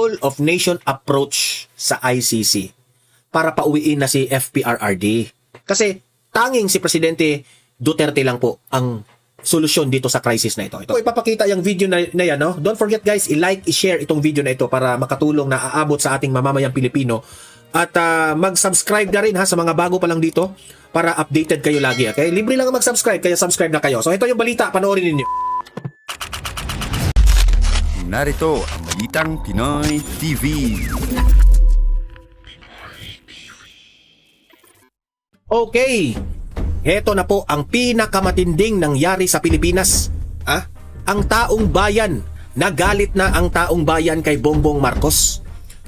whole of nation approach sa ICC para pauwiin na si FPRRD. Kasi tanging si Presidente Duterte lang po ang solusyon dito sa crisis na ito. Ito ipapakita yung video na yan, no? Don't forget guys, i-like, i-share itong video na ito para makatulong na aabot sa ating mamamayang Pilipino. At mag-subscribe na rin ha sa mga bago pa lang dito para updated kayo lagi. Okay? Libre lang mag-subscribe, kaya subscribe na kayo. So ito yung balita, panoorin ninyo. Narito ang Balitang Pinoy TV. Okay, heto na po ang pinakamatinding nangyari sa Pilipinas. Ang taong bayan, nagalit na ang taong bayan kay Bongbong Marcos.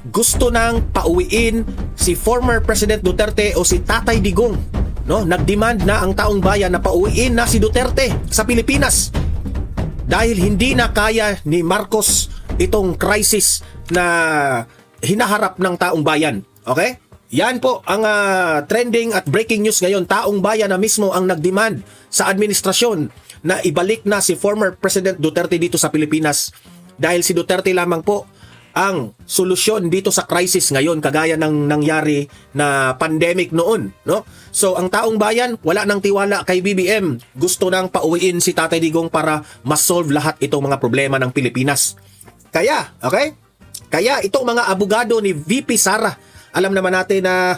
Gusto nang pauwiin si former President Duterte o si Tatay Digong. No, nagdemand na ang taong bayan na pauwiin na si Duterte sa Pilipinas. Dahil hindi na kaya ni Marcos itong crisis na hinaharap ng taong bayan. Okay? Yan po ang trending at breaking news ngayon. Taong bayan na mismo ang nagdemand sa administrasyon na ibalik na si former President Duterte dito sa Pilipinas. Dahil si Duterte lamang po ang solusyon dito sa crisis ngayon, kagaya ng nangyari na pandemic noon, no? So ang taong bayan wala nang tiwala kay BBM. Gusto nang pauwiin si Tatay Digong para ma-solve lahat itong mga problema ng Pilipinas. Kaya, okay? Kaya itong mga abogado ni VP Sara, alam naman natin na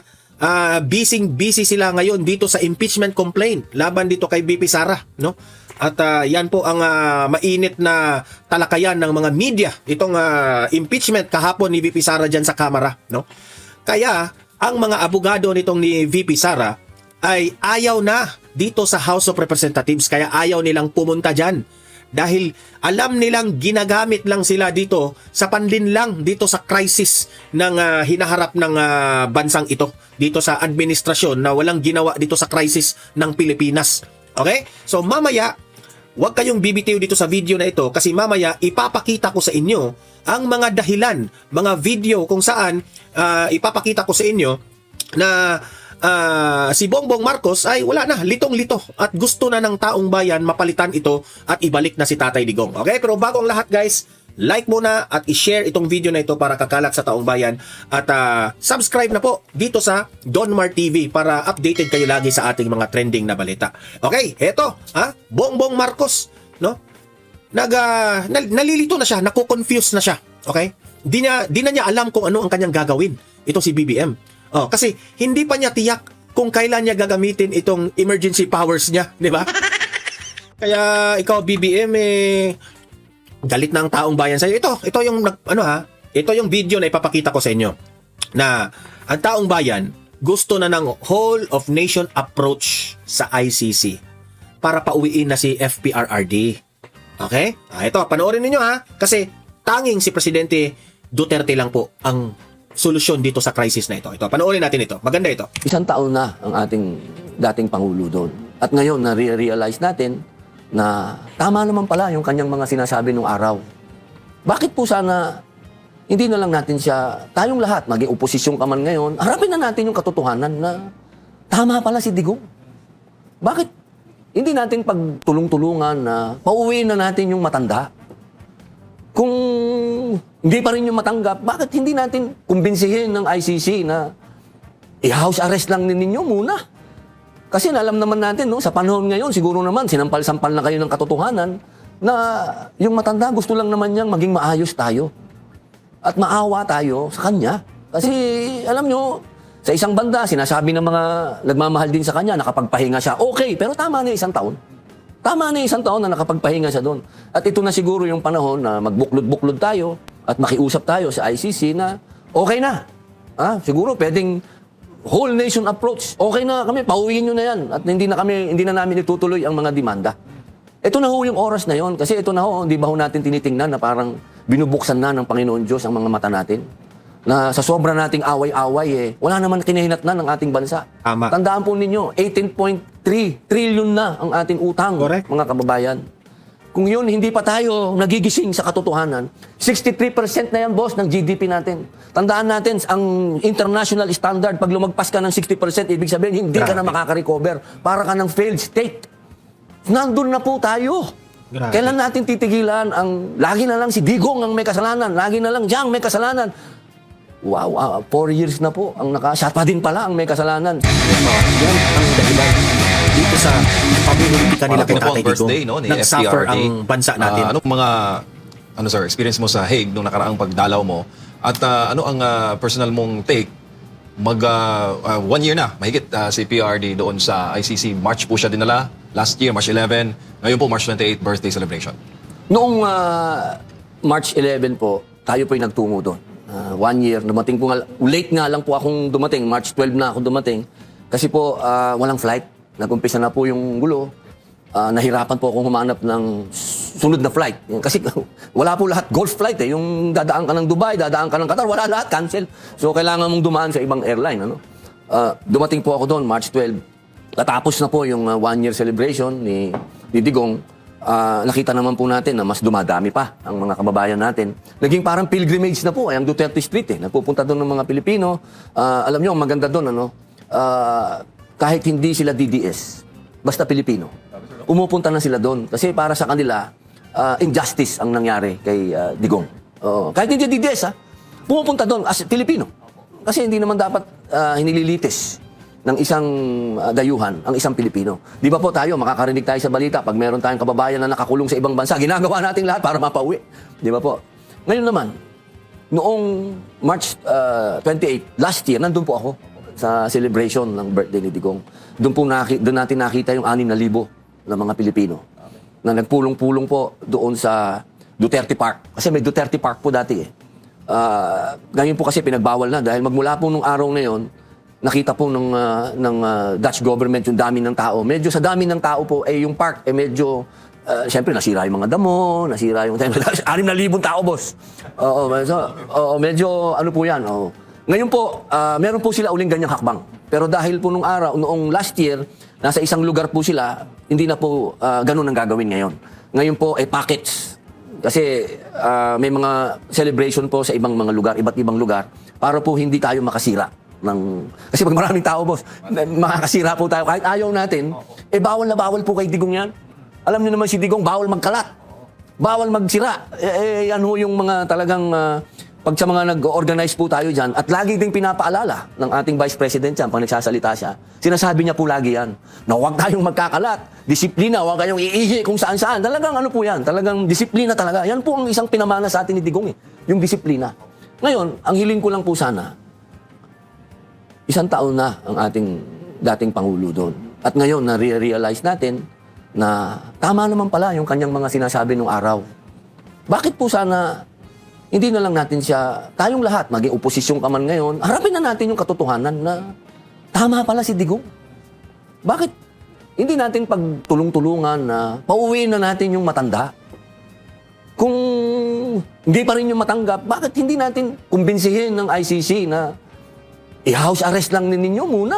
busy sila ngayon dito sa impeachment complaint laban dito kay VP Sara, no? At yan po ang mainit na talakayan ng mga media, itong impeachment kahapon ni VP Sara dyan sa Kamara, no? Kaya ang mga abogado nitong ni VP Sara ay ayaw na dito sa House of Representatives, kaya ayaw nilang pumunta dyan. Dahil alam nilang ginagamit lang sila dito sa panlinlang dito sa crisis ng hinaharap ng bansang ito, dito sa administrasyon na walang ginawa dito sa crisis ng Pilipinas. Okay? So mamaya, huwag kayong bibitiw dito sa video na ito kasi mamaya ipapakita ko sa inyo ang mga dahilan, mga video kung saan ipapakita ko sa inyo na si Bongbong Marcos ay wala na, litong-lito at gusto na ng taong bayan mapalitan ito at ibalik na si Tatay Digong. Okay? Pero bago ang lahat guys, like muna at i-share itong video na ito para kakalat sa taong bayan at subscribe na po dito sa Donmar TV para updated kayo lagi sa ating mga trending na balita. Okay, eto, Bongbong Marcos, no? Nalilito na siya, nakukonfuse na siya. Okay? Di na niya alam kung ano ang kanyang gagawin. Ito si BBM. Kasi hindi pa niya tiyak kung kailan niya gagamitin itong emergency powers niya, di ba? Kaya ikaw BBM galit na ang taong bayan sa iyo. Ito yung ito yung video na ipapakita ko sa inyo na ang taong bayan gusto na ng whole of nation approach sa ICC para pauwiin na si FPRRD. Okay? Ito, panoorin niyo kasi tanging si Presidente Duterte lang po ang solusyon dito sa crisis na ito. Ito, panoorin natin ito. Maganda ito. Isang taon na ang ating dating Pangulo doon. At ngayon, na-realize natin na tama naman pala yung kanyang mga sinasabi nung araw. Bakit po sana hindi na lang natin siya, tayong lahat, maging oposisyon ka man ngayon, harapin na natin yung katotohanan na tama pala si Digong. Bakit hindi natin pagtulong-tulungan na pauwiin na natin yung matanda? Kung hindi pa rin yung matanggap, bakit hindi natin kumbinsihin ng ICC na i-house arrest lang ninyo muna? Kasi alam naman natin, no, sa panahon ngayon, siguro naman, sinampal-sampal na kayo ng katotohanan na yung matanda gusto lang naman niyang maging maayos tayo. At maawa tayo sa kanya. Kasi, alam nyo, sa isang banda, sinasabi ng mga nagmamahal din sa kanya, nakapagpahinga siya. Okay, pero tama na isang taon. Tama na isang taon na nakapagpahinga siya doon. At ito na siguro yung panahon na magbuklod-buklod tayo at makiusap tayo sa ICC na okay na. Siguro pwedeng whole nation approach. Okay na kami, pauwiin nyo na yan. At hindi na namin itutuloy ang mga demanda. Ito na ho yung oras na yon. Kasi ito na ho, hindi ba ho natin tinitingnan na parang binubuksan na ng Panginoon Diyos ang mga mata natin? Na sa sobra nating away-away, wala naman kinahinatnan ng ating bansa. Tama. Tandaan po ninyo, 18.3 trillion na ang ating utang, Correct. mga kababayan. Kung yun, hindi pa tayo nagigising sa katotohanan, 63% na yan, boss, ng GDP natin. Tandaan natin, ang international standard, pag lumagpas ka ng 60%, ibig sabihin, hindi ka na makaka-recover. Para ka ng failed state. Nandun na po tayo. Grabe. Kailan natin titigilan ang lagi na lang si Digong ang may kasalanan, lagi na lang Jiang may kasalanan. Wow, 4 years na po ang siya pa din pala ang may kasalanan. Yan ang dahilan dito sa pamumulitika nila kay Parang Tatay birthday, Digong. no, ni Nag-suffer FPRD. ang bansa natin. Anong mga sir, experience mo sa Hague nung nakaraang pagdalaw mo? At ano ang personal mong take? 1 year na, mahigit si PRD doon sa ICC. March po siya dinala. Last year, March 11. Ngayon po, March 28, birthday celebration. Noong March 11 po, tayo po'y nagtungo doon. 1 year, dumating po nga, late nga lang po akong dumating, March 12 na ako dumating. Kasi po, walang flight. Nag-umpisa na po yung gulo. Nahirapan po akong humanap ng sunod na flight. Kasi wala po lahat golf flight eh. Yung dadaan ka ng Dubai, dadaan ka ng Qatar, wala lahat, cancel. So kailangan mong dumaan sa ibang airline. Ano? Dumating po ako doon, March 12. Katapos na po yung 1-year celebration ni Digong. Nakita naman po natin na mas dumadami pa ang mga kababayan natin. Naging parang pilgrimage na po, ay ang Duterte Street eh. Nagpupunta doon ng mga Pilipino. Alam nyo, ang maganda doon, ano, kahit hindi sila DDS, basta Pilipino, umupunta na sila doon. Kasi para sa kanila, injustice ang nangyari kay Digong. Kahit hindi DDS, pumupunta doon as Pilipino. Kasi hindi naman dapat hinililitis ng isang dayuhan ang isang Pilipino. Di ba po tayo, makakarinig tayo sa balita pag meron tayong kababayan na nakakulong sa ibang bansa, ginagawa natin lahat para mapauwi. Di ba po? Ngayon naman, noong March 28, last year, nandun po ako sa celebration ng birthday ni Digong. Doon natin nakita yung 6,000 na mga Pilipino na nagpulong-pulong po doon sa Duterte Park. Kasi may Duterte Park po dati eh. Ngayon po kasi pinagbawal na dahil magmula po nung araw na yon, nakita po ng Dutch government yung dami ng tao. Medyo sa dami ng tao po, yung park, medyo, siyempre nasira yung mga damo, nasira yung 6,000 tao, boss. Medyo ano po yan. Ngayon po, meron po sila uling ganyang hakbang. Pero dahil po noong last year, nasa isang lugar po sila, hindi na po ganun ang gagawin ngayon. Ngayon po, packets. Kasi may mga celebration po sa ibang mga lugar, iba't ibang lugar, para po hindi tayo makasira. Kasi pag maraming tao, boss, makakasira po tayo. Kahit ayaw natin, bawal na bawal po kay Digong yan. Alam niyo naman si Digong, bawal magkalat. Bawal magsira. Yan ho yung mga talagang, pag sa mga nag-organize po tayo dyan, at lagi ding pinapaalala ng ating Vice President dyan, pag nagsasalita siya, sinasabi niya po lagi yan, na huwag tayong magkakalat, disiplina, huwag kayong iihi kung saan-saan. Talagang ano po yan, talagang disiplina talaga. Yan po ang isang pinamana sa atin ni Digong yung disiplina. Ngayon, ang hiling ko lang po sana, 1 taon na ang ating dating Pangulo doon. At ngayon, na-realize natin na tama naman pala yung kanyang mga sinasabi nung araw. Bakit po sana hindi na lang natin siya, tayong lahat, maging oposisyon ka man ngayon, harapin na natin yung katotohanan na tama pala si Digong. Bakit hindi natin pagtulong-tulungan na pauwiin na natin yung matanda? Kung hindi pa rin yung matanggap, bakit hindi natin kumbinsihin ng ICC na i-house arrest lang ninyo muna?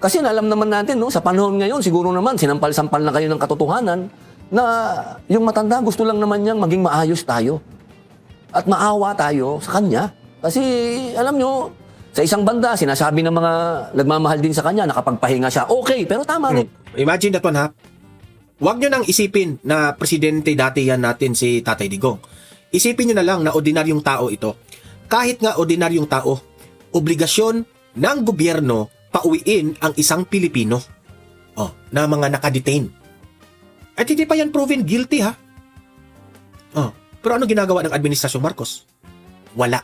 Kasi alam naman natin, no, sa panahon ngayon, siguro naman, sinampal-sampal na kayo ng katotohanan na yung matanda gusto lang naman niyang maging maayos tayo. At maawa tayo sa kanya. Kasi, alam nyo, sa isang banda, sinasabi ng mga nagmamahal din sa kanya, nakapagpahinga siya. Okay, pero tama rin. Imagine that one, ha? Huwag nyo nang isipin na presidente dati yan natin si Tatay Digong. Isipin nyo na lang na ordinaryong tao ito. Kahit nga ordinaryong tao, obligasyon ng gobyerno pauwiin ang isang Pilipino na mga nakadetain. At hindi pa yan proven guilty, ha? Pero ano ginagawa ng Administrasyong Marcos? Wala.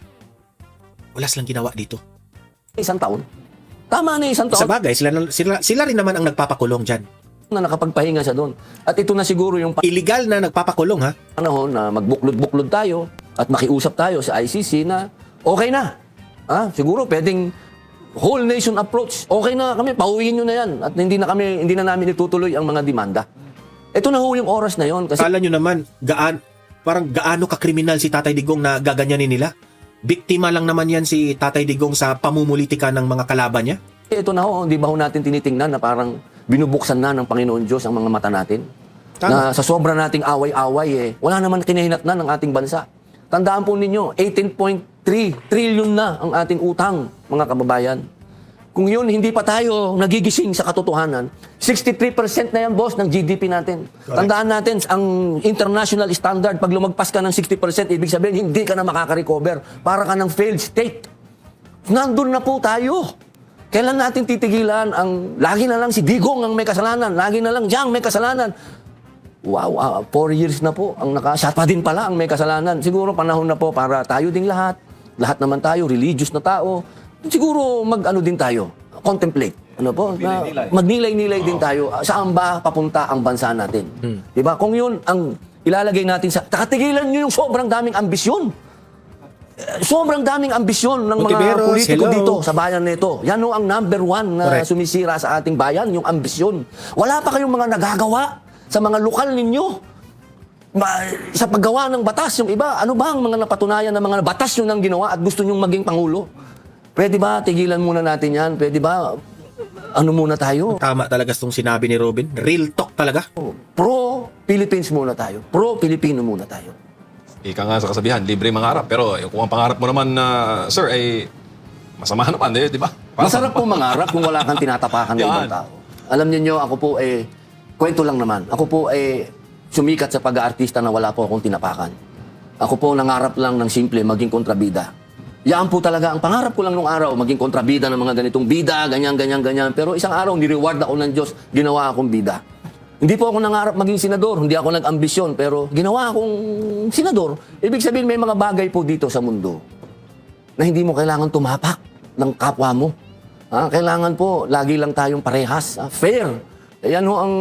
Wala silang ginawa dito. 1 taon. Tama na 1 taon. Sa bagay, sila rin naman ang nagpapakulong dyan. Na nakapagpahinga siya doon. At ito na siguro yung Illegal na nagpapakulong, ha? panahon na magbuklod-buklod tayo at makiusap tayo sa ICC na okay na. Siguro pwedeng whole nation approach. Okay na kami, pauwiin nyo na yan. At hindi na namin itutuloy ang mga demanda. Ito na ho yung oras na yon. Kasi Kala nyo naman, parang gaano ka-kriminal si Tatay Digong na gaganyanin nila? Biktima lang naman yan si Tatay Digong sa pamumulitika ng mga kalaban niya? ito na ho, hindi ba ho natin tinitingnan na parang binubuksan na ng Panginoon Diyos ang mga mata natin? Tama. Na sa sobra nating away-away, wala naman kinahinatnan ng ating bansa. Tandaan po ninyo, 18.3 trillion na ang ating utang, mga kababayan. Kung yun, hindi pa tayo nagigising sa katotohanan, 63% na yan, boss, ng GDP natin. Tandaan natin, ang international standard, pag lumagpas ka ng 60%, ibig sabihin, hindi ka na makaka-recover. Para ka ng failed state. Nandun na po tayo. Kailan natin titigilan ang, lagi na lang si Digong ang may kasalanan, lagi na lang Jiang may kasalanan. Wow, 4 years na po, siya pa din pala ang may kasalanan. Siguro panahon na po para tayo ding lahat naman tayo, religious na tao, siguro mag-ano din tayo, contemplate. Ano po? Magnilay-nilay din tayo. Saan ba papunta ang bansa natin? Diba? Kung yun ang ilalagay natin sa... Takatigilan nyo yung sobrang daming ambisyon. Sobrang daming ambisyon ng mga Ontiveros, politiko hello. dito sa bayan nito. Yan ang number one na Correct. sumisira sa ating bayan, yung ambisyon. Wala pa kayong mga nagagawa sa mga lokal ninyo. Sa paggawa ng batas, yung iba, ano ba ang mga napatunayan ng mga batas yun ang ginawa at gusto nyong maging Pangulo? Pwede ba tigilan muna natin yan? Pwede ba ano muna tayo? Tama talaga itong sinabi ni Robin. Real talk talaga. Pro-Philippines muna tayo. Pro-Pilipino muna tayo. Ika nga sa kasabihan, libre mangarap. Pero kung ang pangarap mo naman, sir, ay masama naman, di ba? Masarap po mangarap kung wala kang tinatapakan ng Yan. ibang tao. Alam niyo, ako po kwento lang naman. Ako po sumikat sa pag-aartista na wala po akong tinapakan. Ako po nangarap lang ng simple, maging kontrabida. Yan po talaga, ang pangarap ko lang nung araw, maging kontrabida ng mga ganitong bida, ganyan. Pero isang araw, ni-reward ako ng Diyos, ginawa akong bida. Hindi po ako nangarap maging senador, hindi ako nag-ambisyon, pero ginawa akong senador. Ibig sabihin, may mga bagay po dito sa mundo na hindi mo kailangan tumapak ng kapwa mo. Kailangan po, lagi lang tayong parehas, fair. Yan ho ang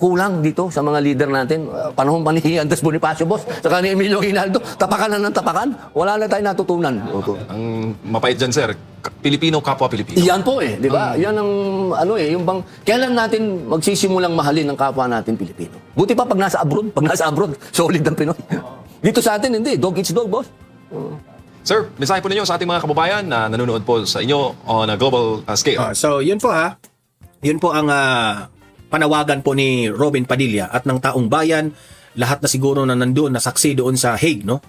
kulang dito sa mga leader natin. Panahon pa ni Andres Bonifacio, boss, saka ni Emilio Aguinaldo, tapakan na ng tapakan, wala na tayong natutunan. Opo. Ang mapait dyan, sir, Pilipino kapwa Pilipino. Yan po di ba? Yan ang yung bang kailan natin magsisimulang mahalin ng kapwa natin Pilipino. Buti pa pag nasa abroad, solid ang Pinoy. Dito sa atin hindi, dog eats dog, boss. Sir, mensahe po ninyo sa ating mga kababayan na nanonood po sa inyo on a global scale. So, yun po ha. Yun po ang panawagan po ni Robin Padilla at ng taong bayan, lahat na siguro na nandoon, na saksi doon sa Hague, no?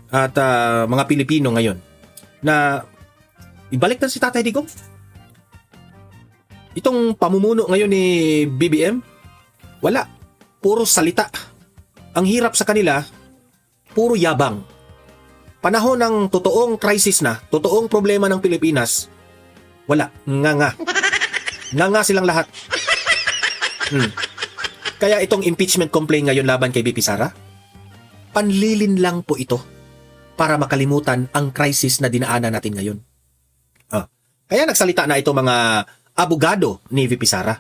At mga Pilipino ngayon, na ibalik na si Tatay Digong. Itong pamumuno ngayon ni BBM, wala. Puro salita. Ang hirap sa kanila, puro yabang. Panahon ng totoong crisis na, totoong problema ng Pilipinas, wala. Nga. Nga silang lahat. Kaya itong impeachment complaint ngayon laban kay BP Sara, panlilin lang po ito para makalimutan ang crisis na dinaanan natin ngayon. Kaya nagsalita na ito mga abogado ni VP Sara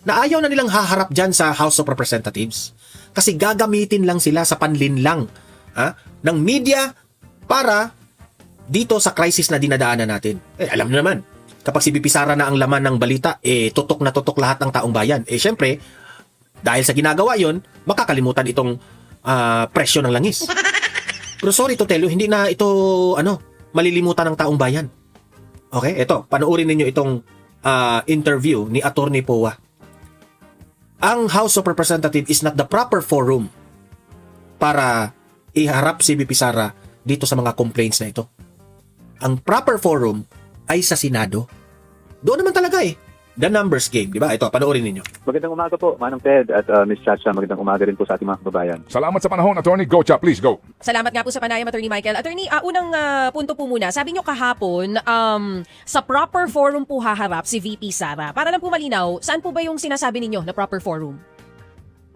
na ayaw na nilang haharap dyan sa House of Representatives kasi gagamitin lang sila sa panlinlang ng media para dito sa crisis na dinadaanan natin. Alam nyo naman, kapag si VP Sara na ang laman ng balita, tutok na tutok lahat ng taong bayan. Syempre, dahil sa ginagawa yon, makakalimutan itong presyo ng langis. Pero sorry to tell you, hindi na ito malilimutan ng taong bayan. Okay, ito, panoorin ninyo itong interview ni Attorney Poa. Ang House of Representatives is not the proper forum para iharap si VP Sara dito sa mga complaints na ito. Ang proper forum ay sa Senado. Doon naman talaga the numbers game, di ba? Ito, panoorin ninyo. Magandang umaga po, Manong Ted at Ms. Chacha. Magandang umaga rin po sa ating mga kababayan. Salamat sa panahon, Attorney. Go, Cha. Please, go. Salamat nga po sa panayam, Attorney Michael. Attorney, unang punto po muna. Sabi nyo kahapon, sa proper forum po haharap si VP Sara. Para lang po malinaw, saan po ba yung sinasabi ninyo na proper forum?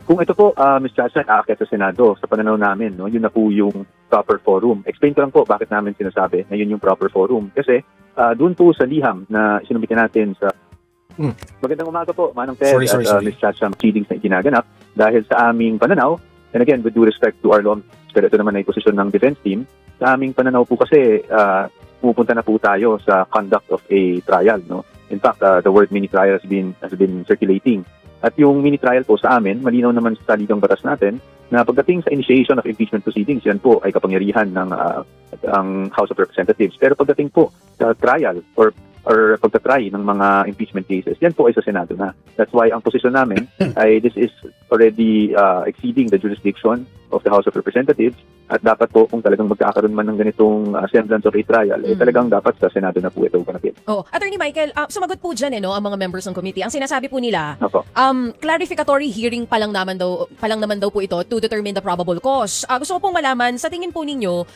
Kung ito po, Ms. Chacha, aakyat sa Senado, sa pananaw namin, yun na po yung proper forum. Explain ko lang po bakit namin sinasabi na yun yung proper forum. Kasi doon po sa liham na sinubitin natin sa... Magandang umaga po, Manong Ted Sorry. at Ms. Chacha, proceedings na iginaganap dahil sa aming pananaw, and again, with due respect to our law, pero ito naman ay posisyon ng defense team, sa aming pananaw po kasi pumupunta na po tayo sa conduct of a trial. No? In fact, the word mini trial has been circulating. At yung mini trial po sa amin, malinaw naman sa saligang batas natin na pagdating sa initiation of impeachment proceedings, yan po ay kapangyarihan ng ang House of Representatives. Pero pagdating po sa trial or or pagtatry ng mga impeachment cases, yan po ay sa Senado na. That's why ang posisyon namin ay this is already exceeding the jurisdiction of the House of Representatives at dapat po kung talagang magkakaroon man ng ganitong semblance of a trial, talagang dapat sa Senado na po ito ganapin. Oh, Attorney Michael, sumagot po dyan ang mga members ng committee. Ang sinasabi po nila, Opo. clarificatory hearing pa lang naman daw po ito to determine the probable cause. Gusto ko pong malaman, sa tingin po ninyo,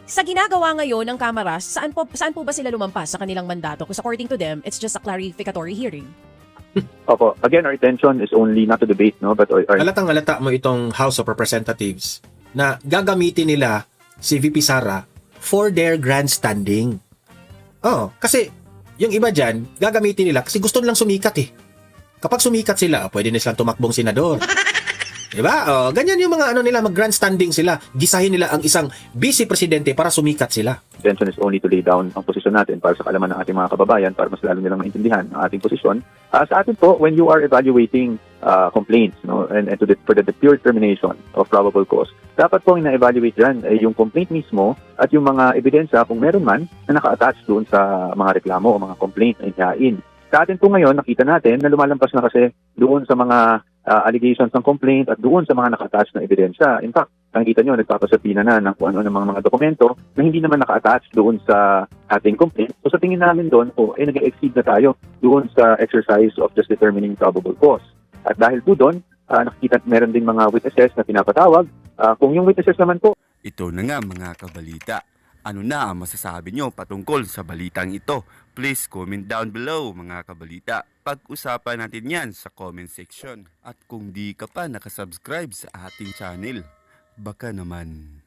sa ginagawa ngayon ng Kamaras, saan po ba sila lumampas sa kanilang mandato? Because according to them, it's just a clarificatory hearing. Opo. Again, our intention is only not to debate, no, but our Halatang-halata mo itong House of Representatives na gagamitin nila si VP Sara for their grandstanding. Oh, kasi yung iba dyan, gagamitin nila kasi gusto nilang sumikat eh. Kapag sumikat sila, pwede na silang tumakbong senador. Diba? Oh, ganyan yung mga nila, mag-grandstanding sila. Gisahin nila ang isang vice-presidente para sumikat sila. intention is only to lay down ang posisyon natin para sa kaalaman ng ating mga kababayan para mas lalo nilang maintindihan ang ating posisyon. Sa atin po, when you are evaluating complaints, no, and for the pure determination of probable cause, dapat po ina-evaluate dyan yung complaint mismo at yung mga ebidensya kung meron man na naka-attach doon sa mga reklamo o mga complaint na inyain. Sa atin po ngayon, nakita natin na lumalampas na kasi doon sa mga allegations ng complaint at doon sa mga naka-attach na ebidensya. In fact, nakikita nyo, nagpapasapina na ng kung ano ng mga dokumento na hindi naman naka-attach doon sa ating complaint. So sa tingin namin doon, nag-exceed na tayo doon sa exercise of just determining probable cause. At dahil po doon, nakikita meron din mga witnesses na pinapatawag. Kung yung witnesses naman po, Ito na nga mga kabalita. Ano na ang masasabi nyo patungkol sa balitang ito? Please comment down below mga kabalita. Pag-usapan natin yan sa comment section. At kung di ka pa nakasubscribe sa ating channel, baka naman